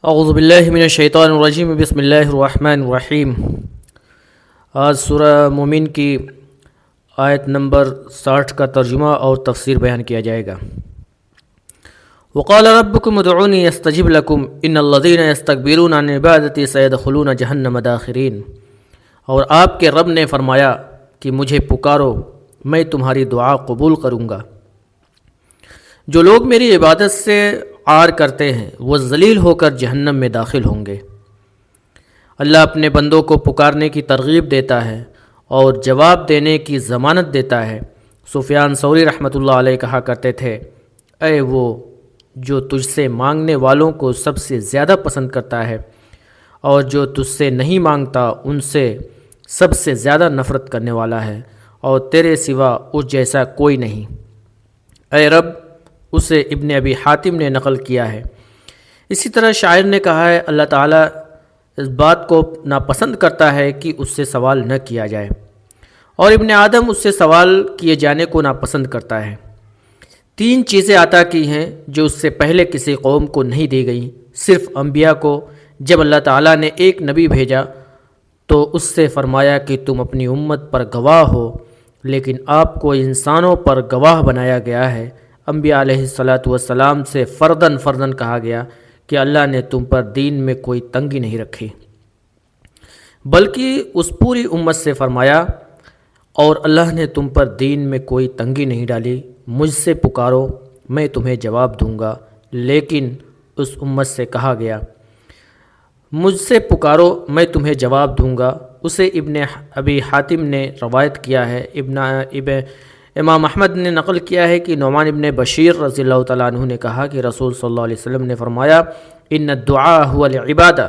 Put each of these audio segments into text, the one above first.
اعوذ باللہ من الشیطان الرجیم، بسم اللہ الرحمن الرحیم۔ آج سورہ مومن کی آیت نمبر 60 کا ترجمہ اور تفسیر بیان کیا جائے گا۔ وقال ربکم ادعونی استجب لکم ان الذین یستکبرون عن عبادتی سیدخلون جہنم داخرین۔ اور آپ کے رب نے فرمایا کہ مجھے پکارو، میں تمہاری دعا قبول کروں گا۔ جو لوگ میری عبادت سے عار کرتے ہیں وہ ذلیل ہو کر جہنم میں داخل ہوں گے۔ اللہ اپنے بندوں کو پکارنے کی ترغیب دیتا ہے اور جواب دینے کی ضمانت دیتا ہے۔ سفیان ثوری رحمۃ اللہ علیہ کہا کرتے تھے، اے وہ جو تجھ سے مانگنے والوں کو سب سے زیادہ پسند کرتا ہے اور جو تجھ سے نہیں مانگتا ان سے سب سے زیادہ نفرت کرنے والا ہے، اور تیرے سوا اس جیسا کوئی نہیں۔ اے رب، اسے ابن ابی حاتم نے نقل کیا ہے۔ اسی طرح شاعر نے کہا ہے، اللہ تعالیٰ اس بات کو ناپسند کرتا ہے کہ اس سے سوال نہ کیا جائے، اور ابن آدم اس سے سوال کیے جانے کو ناپسند کرتا ہے۔ 3 چیزیں عطا کی ہیں جو اس سے پہلے کسی قوم کو نہیں دی گئیں، صرف انبیاء کو۔ جب اللہ تعالیٰ نے ایک نبی بھیجا تو اس سے فرمایا کہ تم اپنی امت پر گواہ ہو، لیکن آپ کو انسانوں پر گواہ بنایا گیا ہے۔ انبیاء علیہ السلام سے فرداً کہا گیا کہ اللہ نے تم پر دین میں کوئی تنگی نہیں رکھی، بلکہ اس پوری امت سے فرمایا، اور اللہ نے تم پر دین میں کوئی تنگی نہیں ڈالی، مجھ سے پکارو میں تمہیں جواب دوں گا۔ لیکن اس امت سے کہا گیا، مجھ سے پکارو میں تمہیں جواب دوں گا۔ اسے ابن ابی حاتم نے روایت کیا ہے۔ امام احمد نے نقل کیا ہے کہ نعمان ابن بشیر رضی اللہ تعالیٰ عنہ نے کہا کہ رسول صلی اللہ علیہ وسلم نے فرمایا، ان الدعاء هو العبادہ،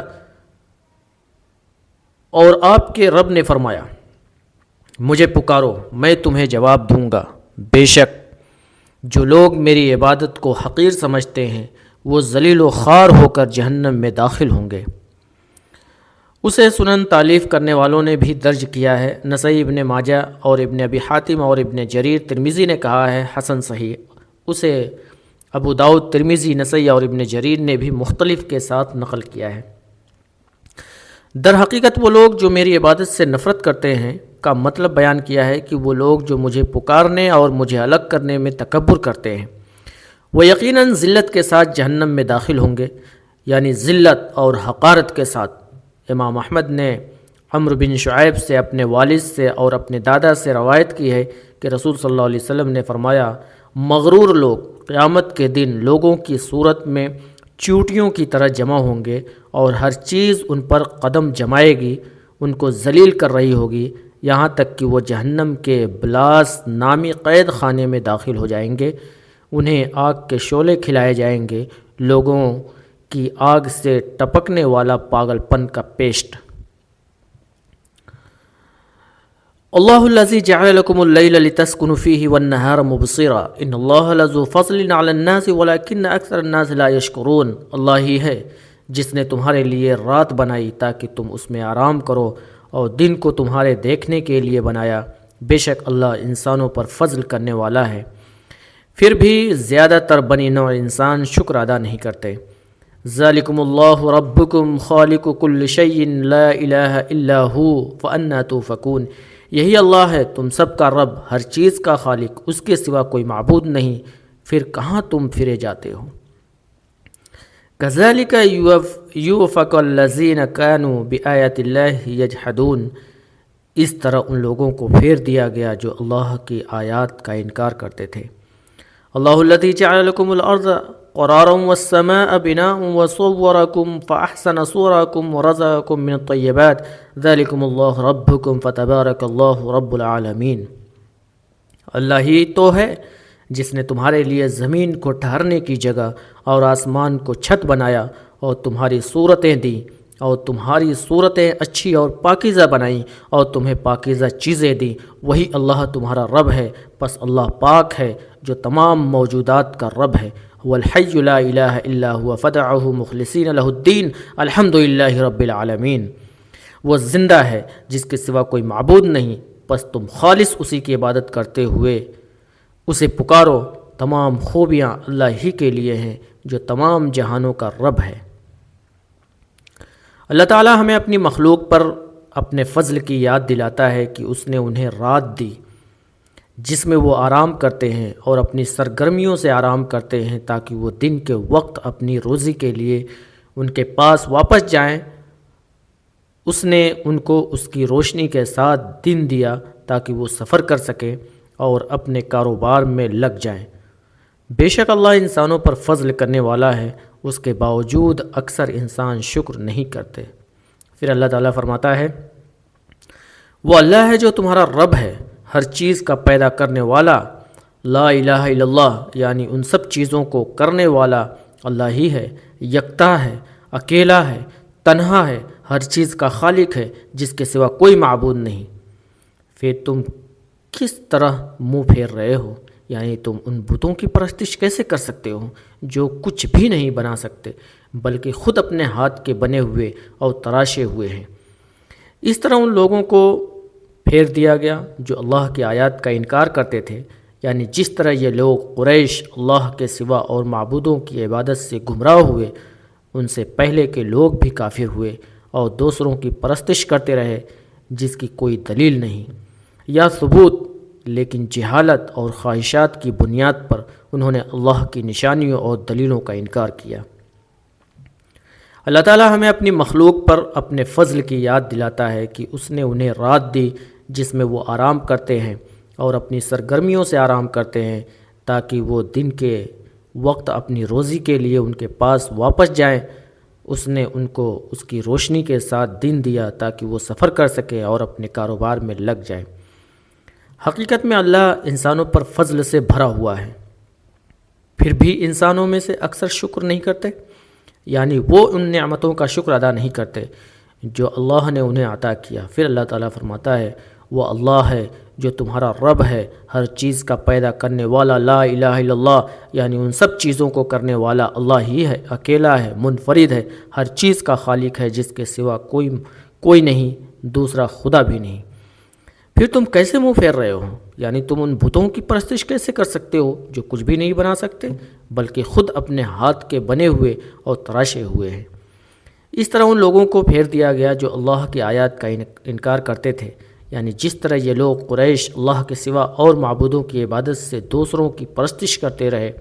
اور آپ کے رب نے فرمایا، مجھے پکارو میں تمہیں جواب دوں گا۔ بے شک جو لوگ میری عبادت کو حقیر سمجھتے ہیں وہ ذلیل و خوار ہو کر جہنم میں داخل ہوں گے۔ اسے سنن تالیف کرنے والوں نے بھی درج کیا ہے۔ نسائی، ابن ماجہ اور ابن ابی حاتم اور ابن جریر ترمذی نے کہا ہے حسن صحیح۔ اسے ابو داؤد، ترمذی، نسائی اور ابن جریر نے بھی مختلف کے ساتھ نقل کیا ہے۔ در حقیقت وہ لوگ جو میری عبادت سے نفرت کرتے ہیں کا مطلب بیان کیا ہے کہ وہ لوگ جو مجھے پکارنے اور مجھے الگ کرنے میں تکبر کرتے ہیں وہ یقیناً ذلت کے ساتھ جہنم میں داخل ہوں گے، یعنی ذلت اور حقارت کے ساتھ۔ امام احمد نے عمرو بن شعیب سے اپنے والد سے اور اپنے دادا سے روایت کی ہے کہ رسول صلی اللہ علیہ وسلم نے فرمایا، مغرور لوگ قیامت کے دن لوگوں کی صورت میں چیونٹیوں کی طرح جمع ہوں گے، اور ہر چیز ان پر قدم جمائے گی، ان کو ذلیل کر رہی ہوگی، یہاں تک کہ وہ جہنم کے بلاس نامی قید خانے میں داخل ہو جائیں گے۔ انہیں آگ کے شعلے کھلائے جائیں گے، لوگوں کی آگ سے ٹپکنے والا پاگل پن کا پیسٹ۔ اللہ الذی جعل لکم اللیل لتسکنوا فیہ والنہار مبصرا ان اللہ لذو فضل علی الناس ولکن اکثر الناس لا یشکرون۔ اللہ ہی ہے جس نے تمہارے لیے رات بنائی تاکہ تم اس میں آرام کرو، اور دن کو تمہارے دیکھنے کے لیے بنایا، بے شک اللہ انسانوں پر فضل کرنے والا ہے۔ پھر بھی زیادہ تر بنی نوع انسان شکر ادا نہیں کرتے۔ ذالکم اللہ ربکم خالق کل شیء لا الہ الا ہو فانا توفکون۔ یہی اللہ ہے تم سب کا رب، ہر چیز کا خالق، اس کے سوا کوئی معبود نہیں، پھر کہاں تم پھرے جاتے ہو۔ کذالک یؤفک الذین کانوا بآیات اللہ یجحدون۔ اس طرح ان لوگوں کو پھیر دیا گیا جو اللہ کی آیات کا انکار کرتے تھے۔ اللہ الذی جعل لکم الارض قرارا والسماء بناء وصورکم فاحسن صورکم ورزقکم من الطیبات ذلکم اللہ ربکم فتبارک اللہ رب العالمین۔ اللہ ہی تو ہے جس نے تمہارے لیے زمین کو ٹھہرنے کی جگہ اور آسمان کو چھت بنایا، اور تمہاری صورتیں دیں، اور تمہاری صورتیں اچھی اور پاکیزہ بنائیں، اور تمہیں پاکیزہ چیزیں دیں۔ وہی اللہ تمہارا رب ہے، پس اللہ پاک ہے جو تمام موجودات کا رب ہے۔ هو الحی لا الہ الا هو فدعوه مخلصین لہ الدین الحمد للہ رب العالمین۔ وہ زندہ ہے جس کے سوا کوئی معبود نہیں، پس تم خالص اسی کی عبادت کرتے ہوئے اسے پکارو۔ تمام خوبیاں اللہ ہی کے لیے ہیں جو تمام جہانوں کا رب ہے۔ اللہ تعالیٰ ہمیں اپنی مخلوق پر اپنے فضل کی یاد دلاتا ہے کہ اس نے انہیں رات دی جس میں وہ آرام کرتے ہیں اور اپنی سرگرمیوں سے آرام کرتے ہیں تاکہ وہ دن کے وقت اپنی روزی کے لیے ان کے پاس واپس جائیں۔ اس نے ان کو اس کی روشنی کے ساتھ دن دیا تاکہ وہ سفر کر سکیں اور اپنے کاروبار میں لگ جائیں۔ بے شک اللہ انسانوں پر فضل کرنے والا ہے، اس کے باوجود اکثر انسان شکر نہیں کرتے۔ پھر اللہ تعالیٰ فرماتا ہے، وہ اللہ ہے جو تمہارا رب ہے، ہر چیز کا پیدا کرنے والا، لا الہ الا اللہ، یعنی ان سب چیزوں کو کرنے والا اللہ ہی ہے، یکتا ہے، اکیلا ہے، تنہا ہے، ہر چیز کا خالق ہے جس کے سوا کوئی معبود نہیں۔ پھر تم کس طرح منہ پھیر رہے ہو، یعنی تم ان بتوں کی پرستش کیسے کر سکتے ہو جو کچھ بھی نہیں بنا سکتے بلکہ خود اپنے ہاتھ کے بنے ہوئے اور تراشے ہوئے ہیں۔ اس طرح ان لوگوں کو پھیر دیا گیا جو اللہ کی آیات کا انکار کرتے تھے، یعنی جس طرح یہ لوگ قریش اللہ کے سوا اور معبودوں کی عبادت سے گمراہ ہوئے، ان سے پہلے کے لوگ بھی کافر ہوئے اور دوسروں کی پرستش کرتے رہے جس کی کوئی دلیل نہیں یا ثبوت، لیکن جہالت اور خواہشات کی بنیاد پر انہوں نے اللہ کی نشانیوں اور دلیلوں کا انکار کیا۔ اللہ تعالیٰ ہمیں اپنی مخلوق پر اپنے فضل کی یاد دلاتا ہے کہ اس نے انہیں رات دی جس میں وہ آرام کرتے ہیں اور اپنی سرگرمیوں سے آرام کرتے ہیں تاکہ وہ دن کے وقت اپنی روزی کے لیے ان کے پاس واپس جائیں۔ اس نے ان کو اس کی روشنی کے ساتھ دن دیا تاکہ وہ سفر کر سکیں اور اپنے کاروبار میں لگ جائیں۔ حقیقت میں اللہ انسانوں پر فضل سے بھرا ہوا ہے، پھر بھی انسانوں میں سے اکثر شکر نہیں کرتے، یعنی وہ ان نعمتوں کا شکر ادا نہیں کرتے جو اللہ نے انہیں عطا کیا۔ پھر اللہ تعالیٰ فرماتا ہے، وہ اللہ ہے جو تمہارا رب ہے، ہر چیز کا پیدا کرنے والا، لا الہ الا اللہ، یعنی ان سب چیزوں کو کرنے والا اللہ ہی ہے، اکیلا ہے، منفرد ہے، ہر چیز کا خالق ہے جس کے سوا کوئی نہیں، دوسرا خدا بھی نہیں۔ پھر تم کیسے منہ پھیر رہے ہو، یعنی تم ان بتوں کی پرستش کیسے کر سکتے ہو جو کچھ بھی نہیں بنا سکتے بلکہ خود اپنے ہاتھ کے بنے ہوئے اور تراشے ہوئے ہیں۔ اس طرح ان لوگوں کو پھیر دیا گیا جو اللہ کی آیات کا انکار کرتے تھے، یعنی جس طرح یہ لوگ قریش اللہ کے سوا اور معبودوں کی عبادت سے دوسروں کی پرستش کرتے رہے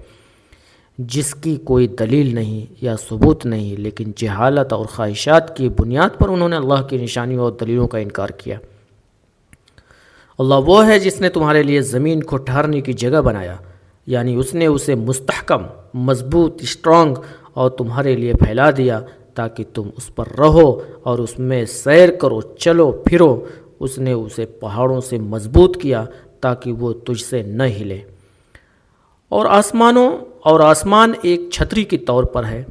جس کی کوئی دلیل نہیں یا ثبوت نہیں، لیکن جہالت اور خواہشات کی بنیاد پر انہوں نے اللہ کی نشانیوں اور دلیلوں کا انکار کیا۔ اللہ وہ ہے جس نے تمہارے لیے زمین کو ٹھہرنے کی جگہ بنایا، یعنی اس نے اسے مستحکم، مضبوط، اسٹرانگ اور تمہارے لیے پھیلا دیا تاکہ تم اس پر رہو اور اس میں سیر کرو، چلو پھرو۔ اس نے اسے پہاڑوں سے مضبوط کیا تاکہ وہ تجھ سے نہ ہلے، اور آسمان ایک چھتری کے طور پر ہے۔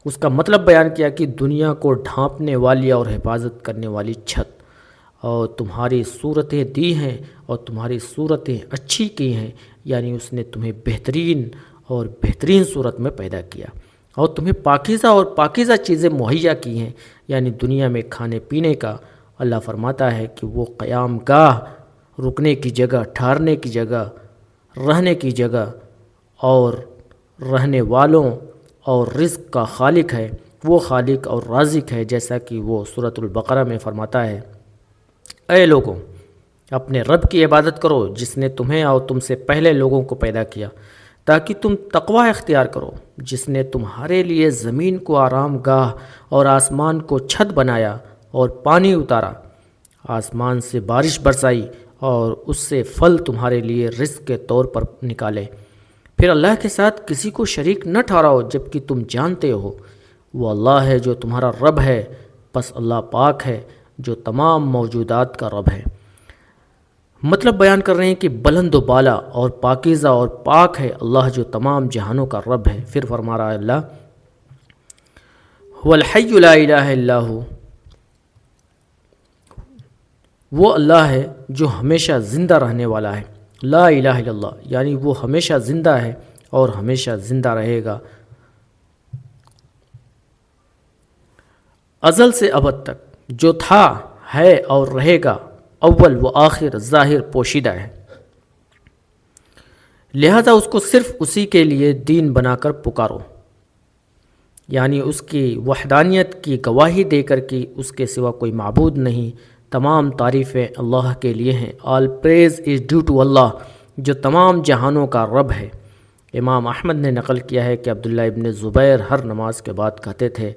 اس کا مطلب بیان کیا کہ دنیا کو ڈھانپنے والی اور حفاظت کرنے والی چھت، اور تمہاری صورتیں دی ہیں اور تمہاری صورتیں اچھی کی ہیں، یعنی اس نے تمہیں بہترین صورت میں پیدا کیا اور تمہیں پاکیزہ چیزیں مہیا کی ہیں، یعنی دنیا میں کھانے پینے کا۔ اللہ فرماتا ہے کہ وہ قیام گاہ، رکنے کی جگہ، ٹھہرنے کی جگہ، رہنے کی جگہ اور رہنے والوں اور رزق کا خالق ہے، وہ خالق اور رازق ہے، جیسا کہ وہ سورۃ البقرہ میں فرماتا ہے، اے لوگوں اپنے رب کی عبادت کرو جس نے تمہیں اور تم سے پہلے لوگوں کو پیدا کیا تاکہ تم تقوی اختیار کرو، جس نے تمہارے لیے زمین کو آرام گاہ اور آسمان کو چھت بنایا اور پانی اتارا، آسمان سے بارش برسائی اور اس سے پھل تمہارے لیے رزق کے طور پر نکالے۔ پھر اللہ کے ساتھ کسی کو شریک نہ ٹھہراؤ جبکہ تم جانتے ہو وہ اللہ ہے جو تمہارا رب ہے، پس اللہ پاک ہے جو تمام موجودات کا رب ہے۔ مطلب بیان کر رہے ہیں کہ بلند و بالا اور پاکیزہ اور پاک ہے اللہ جو تمام جہانوں کا رب ہے۔ پھر فرما رہا ہے اللہ، هو الحی لا الہ الا هو، وہ اللہ ہے جو ہمیشہ زندہ رہنے والا ہے، لا الہ الا اللہ، یعنی وہ ہمیشہ زندہ ہے اور ہمیشہ زندہ رہے گا، ازل سے ابد تک، جو تھا ہے اور رہے گا، اول و آخر، ظاہر پوشیدہ ہے، لہذا اس کو صرف اسی کے لیے دین بنا کر پکارو۔ یعنی اس کی وحدانیت کی گواہی دے کر کہ اس کے سوا کوئی معبود نہیں۔ تمام تعریفیں اللہ کے لیے ہیں۔ آل پریز از ڈیو ٹو اللہ، جو تمام جہانوں کا رب ہے۔ امام احمد نے نقل کیا ہے کہ عبداللہ ابن زبیر ہر نماز کے بعد کہتے تھے،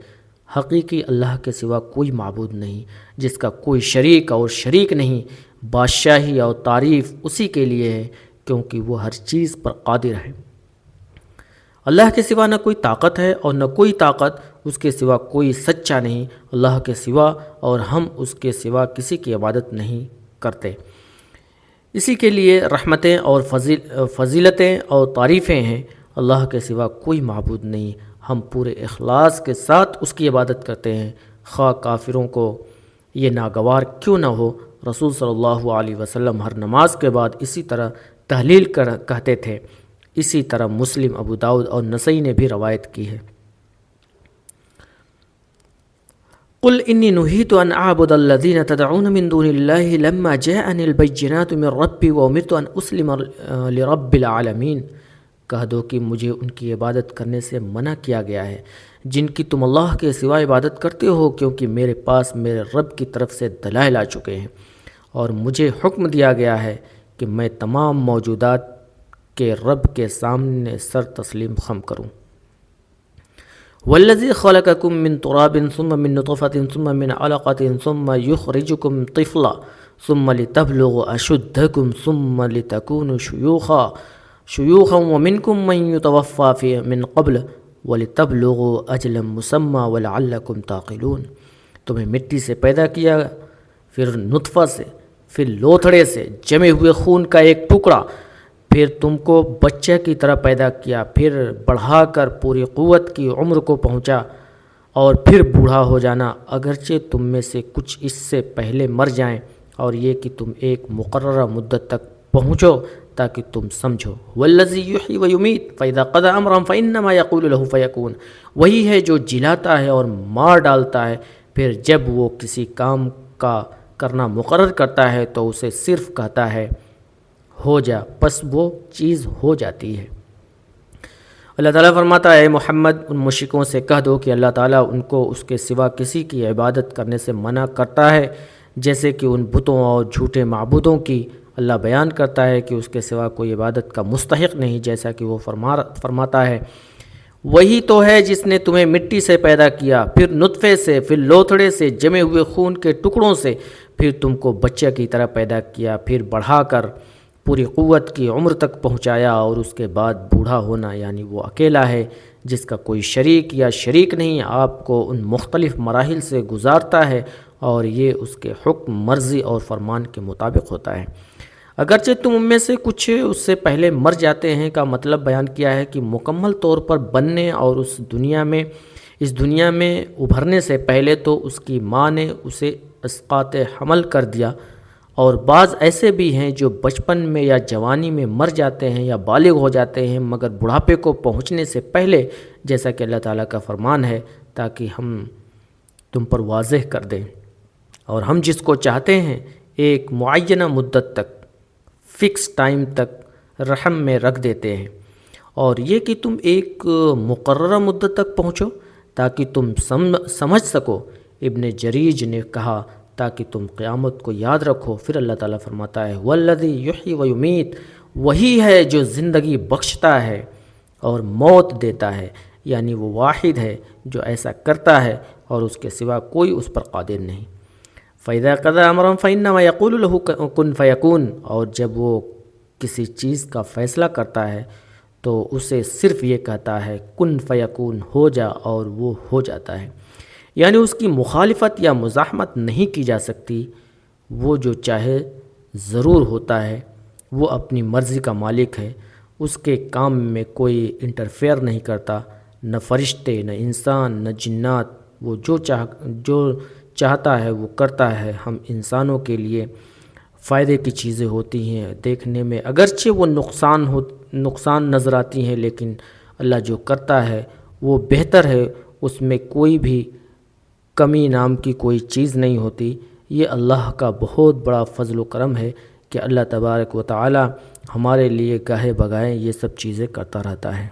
حقیقی اللہ کے سوا کوئی معبود نہیں، جس کا کوئی شریک اور شریک نہیں، بادشاہی اور تعریف اسی کے لیے ہے، کیونکہ وہ ہر چیز پر قادر ہے۔ اللہ کے سوا نہ کوئی طاقت ہے اور نہ کوئی طاقت، اس کے سوا کوئی سچا نہیں، اللہ کے سوا، اور ہم اس کے سوا کسی کی عبادت نہیں کرتے۔ اسی کے لیے رحمتیں اور فضیلتیں اور تعریفیں ہیں۔ اللہ کے سوا کوئی معبود نہیں، ہم پورے اخلاص کے ساتھ اس کی عبادت کرتے ہیں، خواہ کافروں کو یہ ناگوار کیوں نہ ہو۔ رسول صلی اللہ علیہ وسلم ہر نماز کے بعد اسی طرح تحلیل کہتے تھے۔ اسی طرح مسلم، ابو داؤد اور نسائی نے بھی روایت کی ہے۔ قل انی نہیت ان اعبد الذین تدعون من دون اللہ لما جاءنی البینات من ربی وامرت ان اسلم لرب العالمین۔ کہہ دو کہ مجھے ان کی عبادت کرنے سے منع کیا گیا ہے جن کی تم اللہ کے سوا عبادت کرتے ہو، کیونکہ میرے پاس میرے رب کی طرف سے دلائل آ چکے ہیں، اور مجھے حکم دیا گیا ہے کہ میں تمام موجودات کے رب کے سامنے سر تسلیم خم کروں۔ والذی خلقکم من تراب ثم من نطفۃ ثم من علقۃ ثم یخرجکم طفلا ثم لتبلغوا اشدکم ثم لتکونوا شیوخا ومنکم من یتوفی من قبل ولتبلغوا اجلا مسمى ولعلکم تعقلون۔ تمہیں مٹی سے پیدا کیا، پھر نطفہ سے، پھر لوتھڑے سے جمے ہوئے خون کا ایک ٹکڑا، پھر تم کو بچہ کی طرح پیدا کیا، پھر بڑھا کر پوری قوت کی عمر کو پہنچا، اور پھر بوڑھا ہو جانا، اگرچہ تم میں سے کچھ اس سے پہلے مر جائیں، اور یہ کہ تم ایک مقررہ مدت تک پہنچو تاکہ تم سمجھو۔ والذی یحیی ویمیت فاذا قضى امرا فانما یقول له فیکون۔ وہی ہے جو جلاتا ہے اور مار ڈالتا ہے، پھر جب وہ کسی کام کا کرنا مقرر کرتا ہے تو اسے صرف کہتا ہے ہو جا، پس وہ چیز ہو جاتی ہے۔ اللہ تعالیٰ فرماتا ہے، اے محمد ان مشرکوں سے کہہ دو کہ اللہ تعالیٰ ان کو اس کے سوا کسی کی عبادت کرنے سے منع کرتا ہے، جیسے کہ ان بتوں اور جھوٹے معبودوں کی۔ اللہ بیان کرتا ہے کہ اس کے سوا کوئی عبادت کا مستحق نہیں، جیسا کہ وہ فرماتا ہے، وہی تو ہے جس نے تمہیں مٹی سے پیدا کیا، پھر نطفے سے، پھر لوتھڑے سے جمے ہوئے خون کے ٹکڑوں سے، پھر تم کو بچہ کی طرح پیدا کیا، پھر بڑھا کر پوری قوت کی عمر تک پہنچایا، اور اس کے بعد بوڑھا ہونا، یعنی وہ اکیلا ہے جس کا کوئی شریک یا شریک نہیں، آپ کو ان مختلف مراحل سے گزارتا ہے، اور یہ اس کے حکم، مرضی اور فرمان کے مطابق ہوتا ہے۔ اگرچہ تم ان میں سے کچھ اس سے پہلے مر جاتے ہیں کا مطلب بیان کیا ہے کہ مکمل طور پر بننے اور اس دنیا میں ابھرنے سے پہلے تو اس کی ماں نے اسے اسقاط حمل کر دیا، اور بعض ایسے بھی ہیں جو بچپن میں یا جوانی میں مر جاتے ہیں یا بالغ ہو جاتے ہیں مگر بڑھاپے کو پہنچنے سے پہلے، جیسا کہ اللہ تعالیٰ کا فرمان ہے، تاکہ ہم تم پر واضح کر دیں، اور ہم جس کو چاہتے ہیں ایک معینہ مدت تک، فکس ٹائم تک رحم میں رکھ دیتے ہیں، اور یہ کہ تم ایک مقررہ مدت تک پہنچو تاکہ تم سمجھ سکو۔ ابن جریج نے کہا تاکہ تم قیامت کو یاد رکھو۔ پھر اللہ تعالیٰ فرماتا ہے، والذی یحیی ویمیت، وہی ہے جو زندگی بخشتا ہے اور موت دیتا ہے، یعنی وہ واحد ہے جو ایسا کرتا ہے اور اس کے سوا کوئی اس پر قادر نہیں۔ فَإِذَا قَضَىٰ أَمْرًا فَإِنَّمَا يَقُولُ لَهُ كُن فَيَكُونُ، اور جب وہ کسی چیز کا فیصلہ کرتا ہے تو اسے صرف یہ کہتا ہے کن فیکون، ہو جا، اور وہ ہو جاتا ہے، یعنی اس کی مخالفت یا مزاحمت نہیں کی جا سکتی۔ وہ جو چاہے ضرور ہوتا ہے، وہ اپنی مرضی کا مالک ہے، اس کے کام میں کوئی انٹرفیئر نہیں کرتا، نہ فرشتے، نہ انسان، نہ جنات، وہ جو چاہتا ہے وہ کرتا ہے۔ ہم انسانوں کے لیے فائدے کی چیزیں ہوتی ہیں، دیکھنے میں اگرچہ وہ نقصان نظر آتی ہیں، لیکن اللہ جو کرتا ہے وہ بہتر ہے، اس میں کوئی بھی کمی نام کی کوئی چیز نہیں ہوتی۔ یہ اللہ کا بہت بڑا فضل و کرم ہے کہ اللہ تبارک و تعالی ہمارے لیے گاہے بگاہے یہ سب چیزیں کرتا رہتا ہے۔